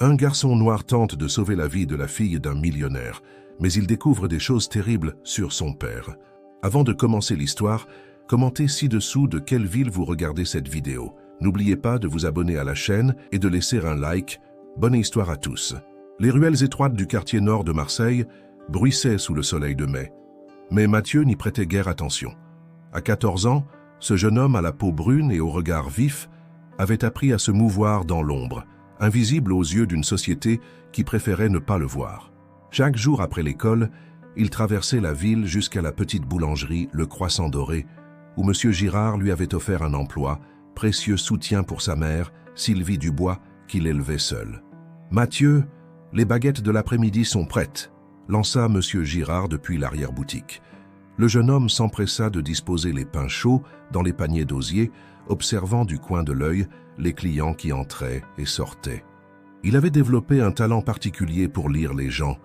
Un garçon noir tente de sauver la vie de la fille d'un millionnaire, mais il découvre des choses terribles sur son père. Avant de commencer l'histoire, commentez ci-dessous de quelle ville vous regardez cette vidéo. N'oubliez pas de vous abonner à la chaîne et de laisser un like. Bonne histoire à tous. Les ruelles étroites du quartier nord de Marseille bruissaient sous le soleil de mai. Mais Mathieu n'y prêtait guère attention. À 14 ans, ce jeune homme à la peau brune et au regard vif avait appris à se mouvoir dans l'ombre, invisible aux yeux d'une société qui préférait ne pas le voir. Chaque jour après l'école, il traversait la ville jusqu'à la petite boulangerie Le Croissant Doré, où M. Girard lui avait offert un emploi, précieux soutien pour sa mère, Sylvie Dubois, qu'il élevait seul. « Mathieu, les baguettes de l'après-midi sont prêtes », lança M. Girard depuis l'arrière-boutique. Le jeune homme s'empressa de disposer les pains chauds dans les paniers d'osier, observant du coin de l'œil les clients qui entraient et sortaient. Il avait développé un talent particulier pour lire les gens,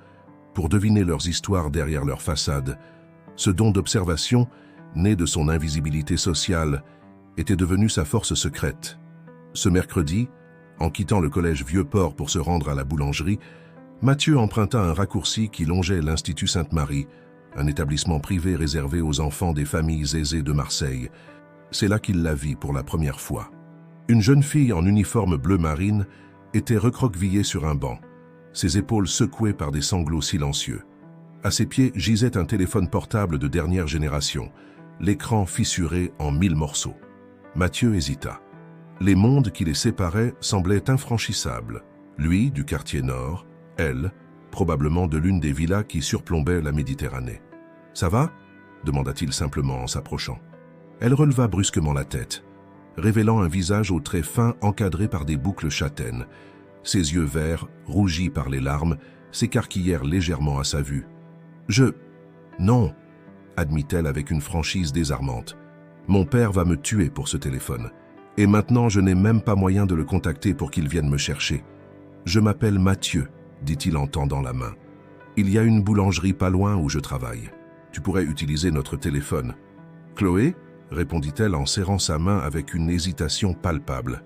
pour deviner leurs histoires derrière leur façade. Ce don d'observation, né de son invisibilité sociale, était devenu sa force secrète. Ce mercredi, en quittant le collège Vieux-Port pour se rendre à la boulangerie, Mathieu emprunta un raccourci qui longeait l'Institut Sainte-Marie, un établissement privé réservé aux enfants des familles aisées de Marseille. C'est là qu'il la vit pour la première fois. Une jeune fille en uniforme bleu marine était recroquevillée sur un banc, ses épaules secouées par des sanglots silencieux. À ses pieds gisait un téléphone portable de dernière génération, l'écran fissuré en 1000 morceaux. Mathieu hésita. Les mondes qui les séparaient semblaient infranchissables. Lui, du quartier nord, elle, probablement de l'une des villas qui surplombaient la Méditerranée. « Ça va » demanda-t-il simplement en s'approchant. Elle releva brusquement la tête, révélant un visage aux traits fins encadrés par des boucles châtaines. Ses yeux verts, rougis par les larmes, s'écarquillèrent légèrement à sa vue. « Non » admit-elle avec une franchise désarmante. « Mon père va me tuer pour ce téléphone. Et maintenant, je n'ai même pas moyen de le contacter pour qu'il vienne me chercher. Je m'appelle Mathieu, dit-il en tendant la main. Il y a une boulangerie pas loin où je travaille. Tu pourrais utiliser notre téléphone. Chloé, répondit-elle en serrant sa main avec une hésitation palpable.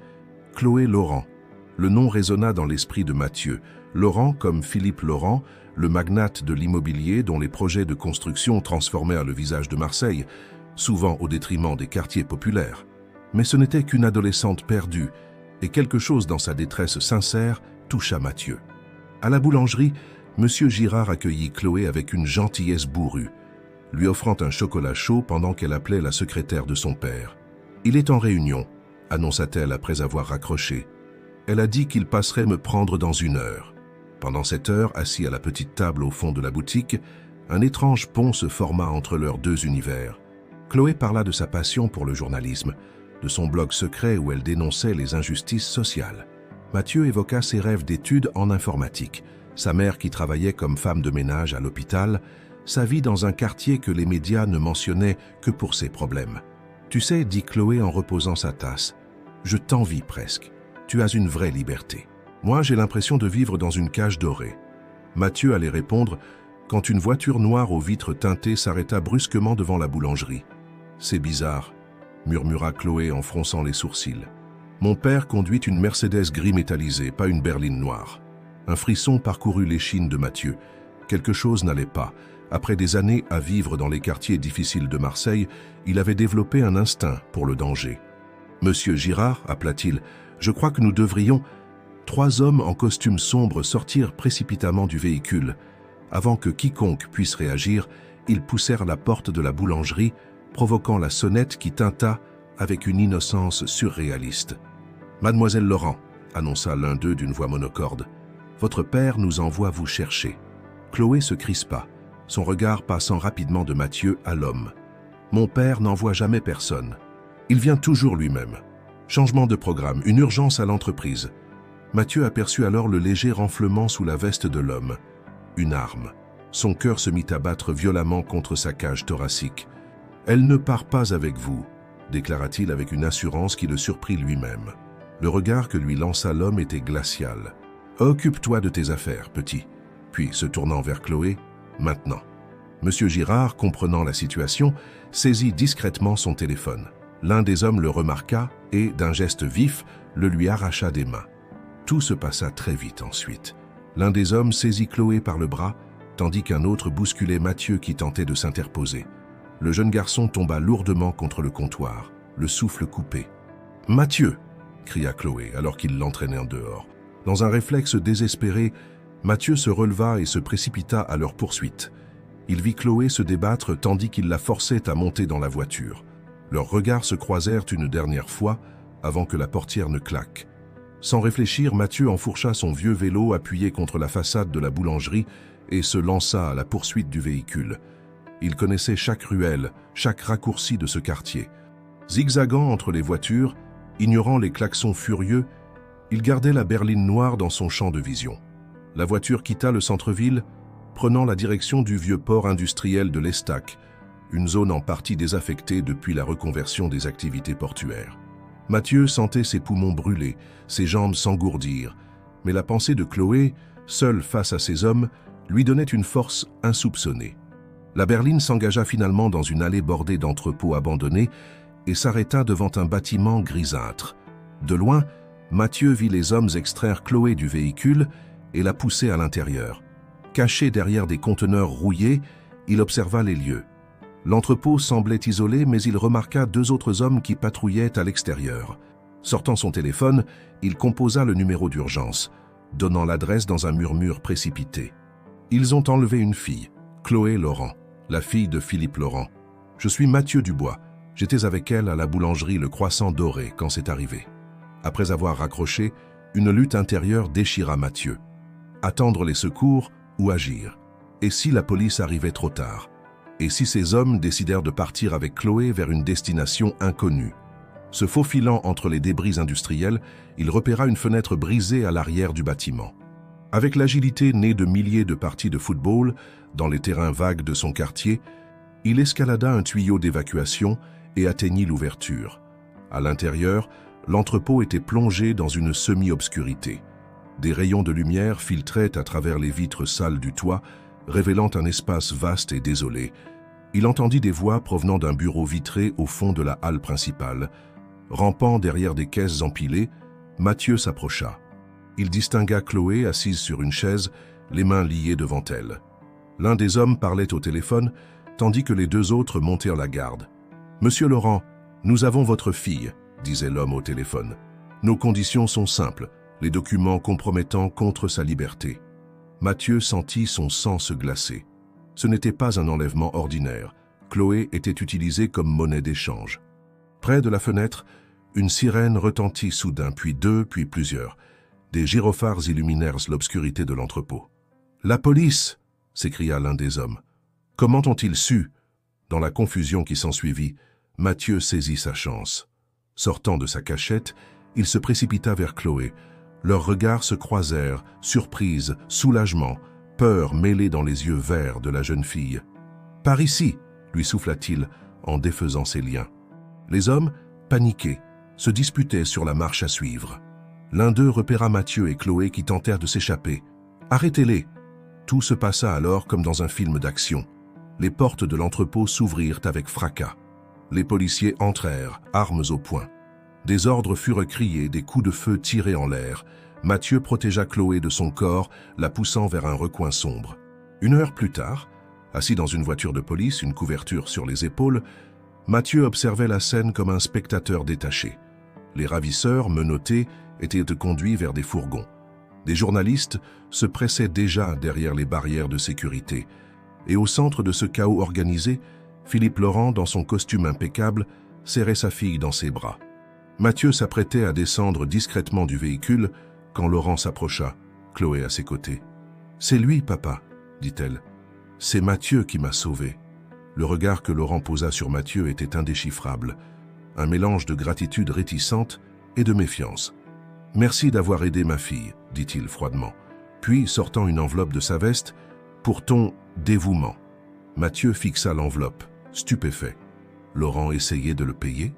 Chloé Laurent. Le nom résonna dans l'esprit de Mathieu. Laurent comme Philippe Laurent, le magnate de l'immobilier dont les projets de construction transformèrent le visage de Marseille, souvent au détriment des quartiers populaires. Mais ce n'était qu'une adolescente perdue, et quelque chose dans sa détresse sincère toucha Mathieu. À la boulangerie, M. Girard accueillit Chloé avec une gentillesse bourrue, lui offrant un chocolat chaud pendant qu'elle appelait la secrétaire de son père. « Il est en réunion », annonça-t-elle après avoir raccroché. Elle a dit qu'il passerait me prendre dans 1 heure. Pendant cette heure, assis à la petite table au fond de la boutique, un étrange pont se forma entre leurs 2 univers. Chloé parla de sa passion pour le journalisme, de son blog secret où elle dénonçait les injustices sociales. Mathieu évoqua ses rêves d'études en informatique, sa mère qui travaillait comme femme de ménage à l'hôpital, sa vie dans un quartier que les médias ne mentionnaient que pour ses problèmes. « Tu sais, dit Chloé en reposant sa tasse, je t'envie presque. Tu as une vraie liberté. Moi, j'ai l'impression de vivre dans une cage dorée. » Mathieu allait répondre quand une voiture noire aux vitres teintées s'arrêta brusquement devant la boulangerie. « C'est bizarre, » murmura Chloé en fronçant les sourcils. « Mon père conduit une Mercedes gris métallisé, pas une berline noire. » Un frisson parcourut l'échine de Mathieu. Quelque chose n'allait pas. Après des années à vivre dans les quartiers difficiles de Marseille, il avait développé un instinct pour le danger. « Monsieur Girard, appela-t-il, je crois que nous devrions… » 3 hommes en costume sombre sortirent précipitamment du véhicule. Avant que quiconque puisse réagir, ils poussèrent la porte de la boulangerie, provoquant la sonnette qui tinta avec une innocence surréaliste. « Mademoiselle Laurent, » annonça l'un d'eux d'une voix monocorde, « votre père nous envoie vous chercher. » Chloé se crispa, son regard passant rapidement de Mathieu à l'homme. « Mon père n'envoie jamais personne. Il vient toujours lui-même. Changement de programme, une urgence à l'entreprise. » Mathieu aperçut alors le léger renflement sous la veste de l'homme. Une arme. Son cœur se mit à battre violemment contre sa cage thoracique. « Elle ne part pas avec vous », déclara-t-il avec une assurance qui le surprit lui-même. Le regard que lui lança l'homme était glacial. « Occupe-toi de tes affaires, petit. » Puis, se tournant vers Chloé, « Maintenant. » Monsieur Girard, comprenant la situation, saisit discrètement son téléphone. L'un des hommes le remarqua et, d'un geste vif, le lui arracha des mains. Tout se passa très vite ensuite. L'un des hommes saisit Chloé par le bras, tandis qu'un autre bousculait Mathieu qui tentait de s'interposer. Le jeune garçon tomba lourdement contre le comptoir, le souffle coupé. « Mathieu !» cria Chloé alors qu'il l'entraînait en dehors. Dans un réflexe désespéré, Mathieu se releva et se précipita à leur poursuite. Il vit Chloé se débattre tandis qu'il la forçait à monter dans la voiture. Leurs regards se croisèrent une dernière fois avant que la portière ne claque. Sans réfléchir, Mathieu enfourcha son vieux vélo appuyé contre la façade de la boulangerie et se lança à la poursuite du véhicule. Il connaissait chaque ruelle, chaque raccourci de ce quartier. Zigzagant entre les voitures, ignorant les klaxons furieux, il gardait la berline noire dans son champ de vision. La voiture quitta le centre-ville, prenant la direction du vieux port industriel de l'Estac, une zone en partie désaffectée depuis la reconversion des activités portuaires. Mathieu sentait ses poumons brûler, ses jambes s'engourdir, mais la pensée de Chloé, seule face à ces hommes, lui donnait une force insoupçonnée. La berline s'engagea finalement dans une allée bordée d'entrepôts abandonnés et s'arrêta devant un bâtiment grisâtre. De loin, Mathieu vit les hommes extraire Chloé du véhicule et la pousser à l'intérieur. Caché derrière des conteneurs rouillés, il observa les lieux. L'entrepôt semblait isolé, mais il remarqua deux autres hommes qui patrouillaient à l'extérieur. Sortant son téléphone, il composa le numéro d'urgence, donnant l'adresse dans un murmure précipité. Ils ont enlevé une fille, Chloé Laurent, la fille de Philippe Laurent. Je suis Mathieu Dubois. J'étais avec elle à la boulangerie Le Croissant Doré quand c'est arrivé. Après avoir raccroché, une lutte intérieure déchira Mathieu. Attendre les secours ou agir? Et si la police arrivait trop tard? Et si ces hommes décidèrent de partir avec Chloé vers une destination inconnue? Se faufilant entre les débris industriels, il repéra une fenêtre brisée à l'arrière du bâtiment. Avec l'agilité née de milliers de parties de football dans les terrains vagues de son quartier, il escalada un tuyau d'évacuation et atteignit l'ouverture. À l'intérieur, l'entrepôt était plongé dans une semi-obscurité. Des rayons de lumière filtraient à travers les vitres sales du toit, révélant un espace vaste et désolé. Il entendit des voix provenant d'un bureau vitré au fond de la halle principale. Rampant derrière des caisses empilées, Mathieu s'approcha. Il distingua Chloé assise sur une chaise, les mains liées devant elle. L'un des hommes parlait au téléphone, tandis que les deux autres montèrent la garde. « Monsieur Laurent, nous avons votre fille », disait l'homme au téléphone. « Nos conditions sont simples, les documents compromettants contre sa liberté. » Mathieu sentit son sang se glacer. Ce n'était pas un enlèvement ordinaire. Chloé était utilisée comme monnaie d'échange. Près de la fenêtre, une sirène retentit soudain, puis deux, puis plusieurs. Des gyrophares illuminèrent l'obscurité de l'entrepôt. « La police !» s'écria l'un des hommes. « Comment ont-ils su ?» Dans la confusion qui s'ensuivit, Mathieu saisit sa chance. Sortant de sa cachette, il se précipita vers Chloé. Leurs regards se croisèrent, surprise, soulagement, peur mêlée dans les yeux verts de la jeune fille. « Par ici !» lui souffla-t-il en défaisant ses liens. Les hommes, paniqués, se disputaient sur la marche à suivre. L'un d'eux repéra Mathieu et Chloé qui tentèrent de s'échapper. « Arrêtez-les !» Tout se passa alors comme dans un film d'action. Les portes de l'entrepôt s'ouvrirent avec fracas. Les policiers entrèrent, armes au poing. Des ordres furent criés, des coups de feu tirés en l'air. Mathieu protégea Chloé de son corps, la poussant vers un recoin sombre. Une heure plus tard, assis dans une voiture de police, une couverture sur les épaules, Mathieu observait la scène comme un spectateur détaché. Les ravisseurs, menottés, étaient conduits vers des fourgons. Des journalistes se pressaient déjà derrière les barrières de sécurité. Et au centre de ce chaos organisé, Philippe Laurent, dans son costume impeccable, serrait sa fille dans ses bras. Mathieu s'apprêtait à descendre discrètement du véhicule quand Laurent s'approcha, Chloé à ses côtés. « C'est lui, papa, » dit-elle. « C'est Mathieu qui m'a sauvé. » Le regard que Laurent posa sur Mathieu était indéchiffrable, un mélange de gratitude réticente et de méfiance. « Merci d'avoir aidé ma fille, » dit-il froidement. Puis, sortant une enveloppe de sa veste, « Pour ton dévouement. » Mathieu fixa l'enveloppe, stupéfait. Laurent essayait de le payer,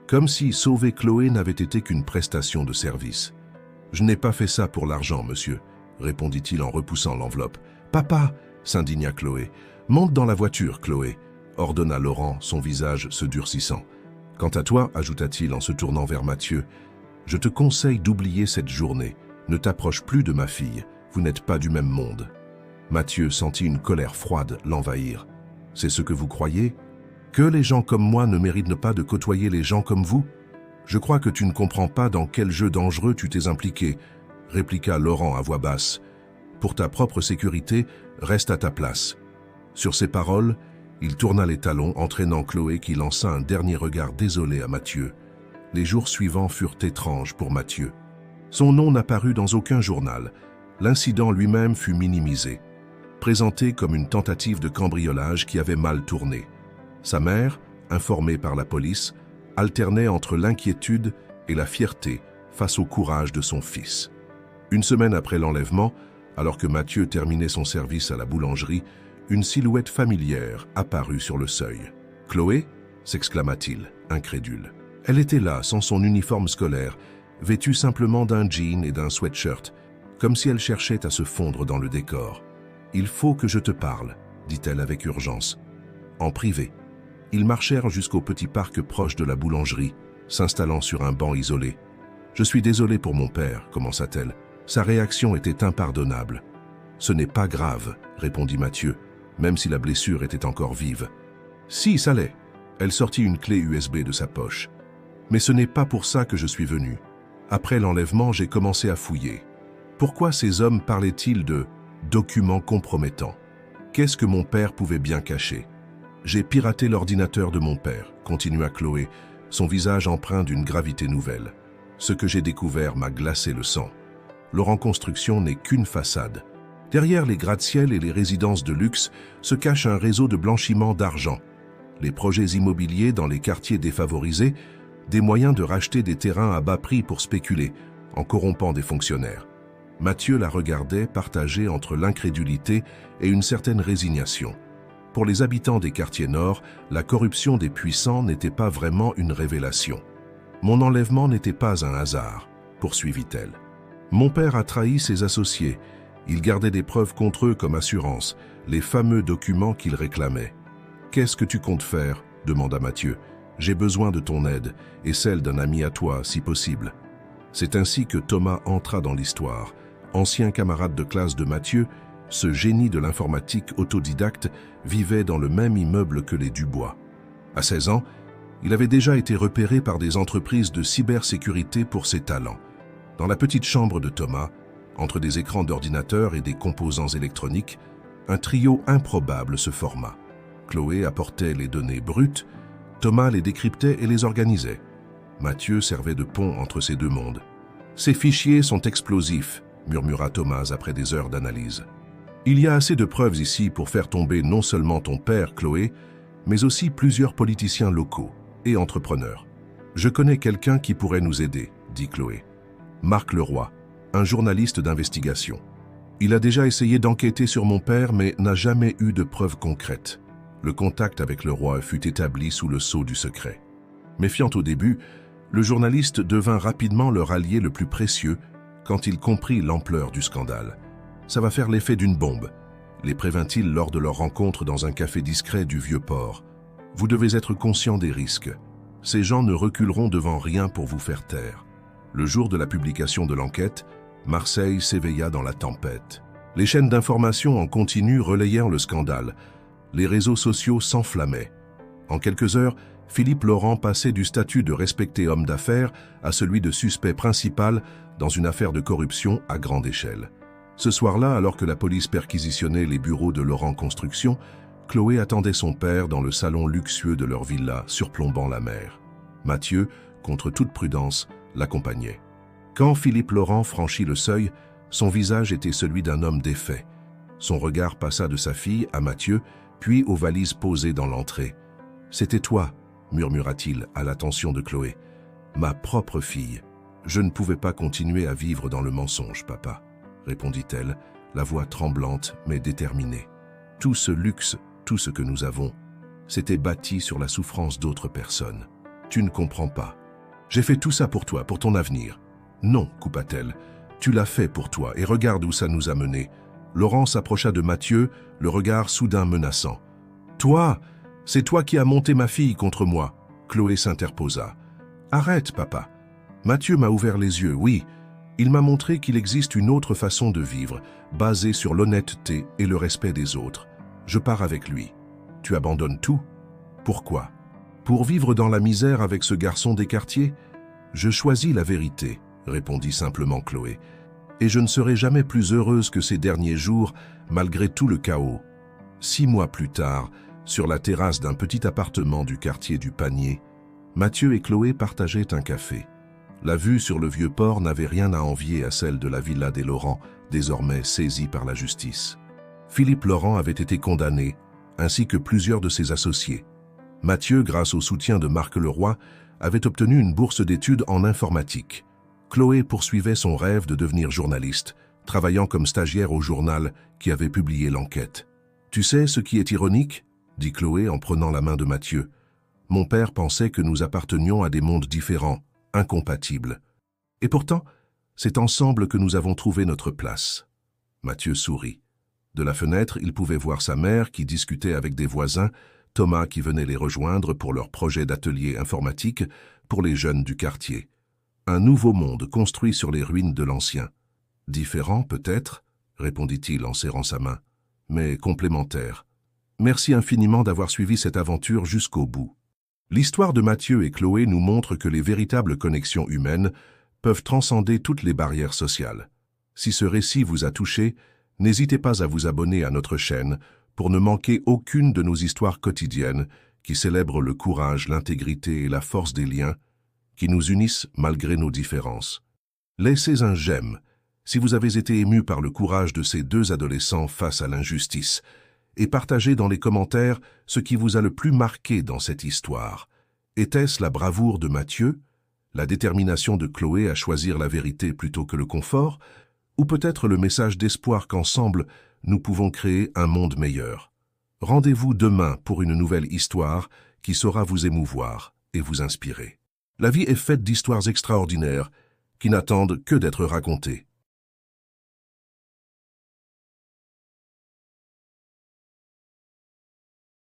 comme si sauver Chloé n'avait été qu'une prestation de service. « Je n'ai pas fait ça pour l'argent, monsieur, » répondit-il en repoussant l'enveloppe. « Papa !» s'indigna Chloé. « Monte dans la voiture, Chloé !» ordonna Laurent, son visage se durcissant. « Quant à toi, ajouta-t-il en se tournant vers Mathieu, je te conseille d'oublier cette journée. Ne t'approche plus de ma fille, vous n'êtes pas du même monde. Mathieu sentit une colère froide l'envahir. C'est ce que vous croyez? Que les gens comme moi ne méritent pas de côtoyer les gens comme vous? Je crois que tu ne comprends pas dans quel jeu dangereux tu t'es impliqué, répliqua Laurent à voix basse. Pour ta propre sécurité, reste à ta place. Sur ces paroles, il tourna les talons, entraînant Chloé qui lança un dernier regard désolé à Mathieu. Les jours suivants furent étranges pour Mathieu. Son nom n'apparut dans aucun journal. L'incident lui-même fut minimisé, présenté comme une tentative de cambriolage qui avait mal tourné. Sa mère, informée par la police, alternait entre l'inquiétude et la fierté face au courage de son fils. Une semaine après l'enlèvement, alors que Mathieu terminait son service à la boulangerie, une silhouette familière apparut sur le seuil. « Chloé » s'exclama-t-il, incrédule. Elle était là, sans son uniforme scolaire, vêtue simplement d'un jean et d'un sweatshirt, comme si elle cherchait à se fondre dans le décor. « Il faut que je te parle », dit-elle avec urgence. En privé. Ils marchèrent jusqu'au petit parc proche de la boulangerie, s'installant sur un banc isolé. « Je suis désolé pour mon père », commença-t-elle. Sa réaction était impardonnable. « Ce n'est pas grave », répondit Mathieu, même si la blessure était encore vive. « Si, ça l'est. » Elle sortit une clé USB de sa poche. « Mais ce n'est pas pour ça que je suis venu. Après l'enlèvement, j'ai commencé à fouiller. Pourquoi ces hommes parlaient-ils de documents compromettants? Qu'est-ce que mon père pouvait bien cacher? J'ai piraté l'ordinateur de mon père, continua Chloé, son visage empreint d'une gravité nouvelle. Ce que j'ai découvert m'a glacé le sang. Laurent Construction n'est qu'une façade. Derrière les gratte-ciel et les résidences de luxe se cache un réseau de blanchiment d'argent. Les projets immobiliers dans les quartiers défavorisés, des moyens de racheter des terrains à bas prix pour spéculer, en corrompant des fonctionnaires. Mathieu la regardait, partagée entre l'incrédulité et une certaine résignation. Pour les habitants des quartiers nord, la corruption des puissants n'était pas vraiment une révélation. « Mon enlèvement n'était pas un hasard », poursuivit-elle. « Mon père a trahi ses associés. Il gardait des preuves contre eux comme assurance, les fameux documents qu'il réclamait. « Qu'est-ce que tu comptes faire ?» demanda Mathieu. « J'ai besoin de ton aide, et celle d'un ami à toi, si possible. » C'est ainsi que Thomas entra dans l'histoire. Ancien camarade de classe de Mathieu, ce génie de l'informatique autodidacte vivait dans le même immeuble que les Dubois. À 16 ans, il avait déjà été repéré par des entreprises de cybersécurité pour ses talents. Dans la petite chambre de Thomas, entre des écrans d'ordinateur et des composants électroniques, un trio improbable se forma. Chloé apportait les données brutes, Thomas les décryptait et les organisait. Mathieu servait de pont entre ces deux mondes. « Ces fichiers sont explosifs », murmura Thomas après des heures d'analyse. « Il y a assez de preuves ici pour faire tomber non seulement ton père, Chloé, mais aussi plusieurs politiciens locaux et entrepreneurs. Je connais quelqu'un qui pourrait nous aider, dit Chloé. Marc Leroy, un journaliste d'investigation. Il a déjà essayé d'enquêter sur mon père, mais n'a jamais eu de preuves concrètes. Le contact avec Leroy fut établi sous le sceau du secret. Méfiant au début, le journaliste devint rapidement leur allié le plus précieux quand il comprit l'ampleur du scandale. « Ça va faire l'effet d'une bombe », les prévint-il lors de leur rencontre dans un café discret du Vieux-Port. « Vous devez être conscient des risques. Ces gens ne reculeront devant rien pour vous faire taire. » Le jour de la publication de l'enquête, Marseille s'éveilla dans la tempête. Les chaînes d'information en continu relayèrent le scandale. Les réseaux sociaux s'enflammaient. En quelques heures, Philippe Laurent passait du statut de respecté homme d'affaires à celui de suspect principal dans une affaire de corruption à grande échelle. Ce soir-là, alors que la police perquisitionnait les bureaux de Laurent Construction, Chloé attendait son père dans le salon luxueux de leur villa surplombant la mer. Mathieu, contre toute prudence, l'accompagnait. Quand Philippe Laurent franchit le seuil, son visage était celui d'un homme défait. Son regard passa de sa fille à Mathieu, puis aux valises posées dans l'entrée. « C'était toi », murmura-t-il à l'attention de Chloé. « Ma propre fille. Je ne pouvais pas continuer à vivre dans le mensonge, papa, » répondit-elle, la voix tremblante mais déterminée. « Tout ce luxe, tout ce que nous avons, s'était bâti sur la souffrance d'autres personnes. Tu ne comprends pas. J'ai fait tout ça pour toi, pour ton avenir. » « Non, coupa-t-elle, tu l'as fait pour toi et regarde où ça nous a menés. » Laurent s'approcha de Mathieu, le regard soudain menaçant. « Toi, c'est toi qui as monté ma fille contre moi. » Chloé s'interposa. « Arrête, papa. Mathieu m'a ouvert les yeux, oui, Il m'a montré qu'il existe une autre façon de vivre, basée sur l'honnêteté et le respect des autres. Je pars avec lui. Tu abandonnes tout? Pourquoi? Pour vivre dans la misère avec ce garçon des quartiers? Je choisis la vérité, répondit simplement Chloé. Et je ne serai jamais plus heureuse que ces derniers jours, malgré tout le chaos. 6 mois plus tard, sur la terrasse d'un petit appartement du quartier du Panier, Mathieu et Chloé partageaient un café. La vue sur le vieux port n'avait rien à envier à celle de la villa des Laurent, désormais saisie par la justice. Philippe Laurent avait été condamné, ainsi que plusieurs de ses associés. Mathieu, grâce au soutien de Marc Leroy, avait obtenu une bourse d'études en informatique. Chloé poursuivait son rêve de devenir journaliste, travaillant comme stagiaire au journal qui avait publié l'enquête. « Tu sais ce qui est ironique ?» dit Chloé en prenant la main de Mathieu. « Mon père pensait que nous appartenions à des mondes différents, incompatibles. Et pourtant, c'est ensemble que nous avons trouvé notre place. » Mathieu sourit. De la fenêtre, il pouvait voir sa mère qui discutait avec des voisins, Thomas qui venait les rejoindre pour leur projet d'atelier informatique pour les jeunes du quartier. Un nouveau monde construit sur les ruines de l'ancien. Différent peut-être, répondit-il en serrant sa main, mais complémentaire. Merci infiniment d'avoir suivi cette aventure jusqu'au bout. L'histoire de Mathieu et Chloé nous montre que les véritables connexions humaines peuvent transcender toutes les barrières sociales. Si ce récit vous a touché, n'hésitez pas à vous abonner à notre chaîne pour ne manquer aucune de nos histoires quotidiennes qui célèbrent le courage, l'intégrité et la force des liens qui nous unissent malgré nos différences. Laissez un j'aime si vous avez été ému par le courage de ces 2 adolescents face à l'injustice et partagez dans les commentaires ce qui vous a le plus marqué dans cette histoire. Était-ce la bravoure de Mathieu, la détermination de Chloé à choisir la vérité plutôt que le confort, ou peut-être le message d'espoir qu'ensemble, nous pouvons créer un monde meilleur? Rendez-vous demain pour une nouvelle histoire qui saura vous émouvoir et vous inspirer. La vie est faite d'histoires extraordinaires qui n'attendent que d'être racontées.